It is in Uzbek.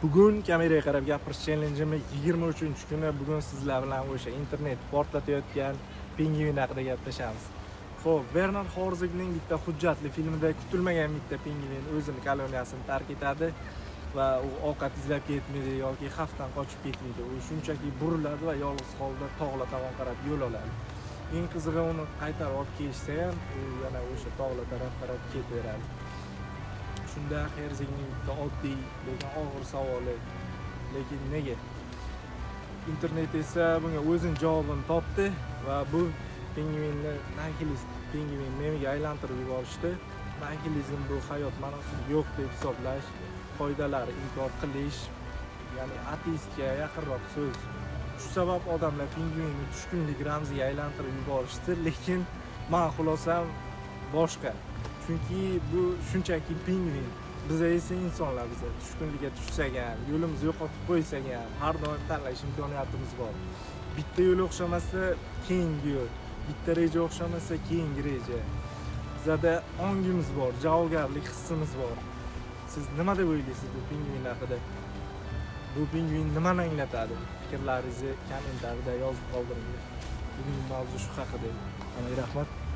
Bugun kameraga qarab gapirish challenjimiz 23-kuni bugun sizlar bilan o'sha internet portlatayotgan pingvin haqida gaplashamiz. Xo'p, Werner Herzogning bitta hujjatli filmida kutilmagan bitta pingvin o'zini koloniyasini tark etadi va u ovqat izlab ketmaydi yoki xavfdan qochib ketmaydi. U shunchaki buriladi va yolg'iz holda tog'lar tomon qarab yo'l oladi. Eng qizig'i uni qaytarib olib kelishsa ham, u yana o'sha tog'lar taraf ketaveradi. Shunda Herzogning bitta oddiy lekin og'ir savoli, lekin nega? Internet esa bunga o'zining javobini topdi va bu pingvinni nihilist pingvin memiga aylantirib yuborishdi. Nihilizm bu hayot ma'nosini yo'q deb hisoblash, qoidalar inkor qilish, ya'ni ateistga yaqinroq so'z. Shu sabab odamlar pingvinni tushkunlik ramziga aylantirib yuborishdi, lekin men xulosam boshqa. Chunki bu shunchaki pingvin. Biz esa insonlar, biz tushkunlikka tushsak ham, yo'limizni yo'qotib qo'ysak ham har doim tanlash imkoniyatimiz bor. Bitta yo'l o'xshamasa, keyingi yo'l. Bitta reja o'xshamasa, keyingi reja. Bizda ongimiz bor, javobgarlik hissimiz bor. Siz nima deb o'ylaysiz bu pingvin haqida? Bu pingvin nimani anglatadi? Fikrlaringizni kommentariyada yozib qoldiring. Bugungi mavzu shu haqida. Rahmat.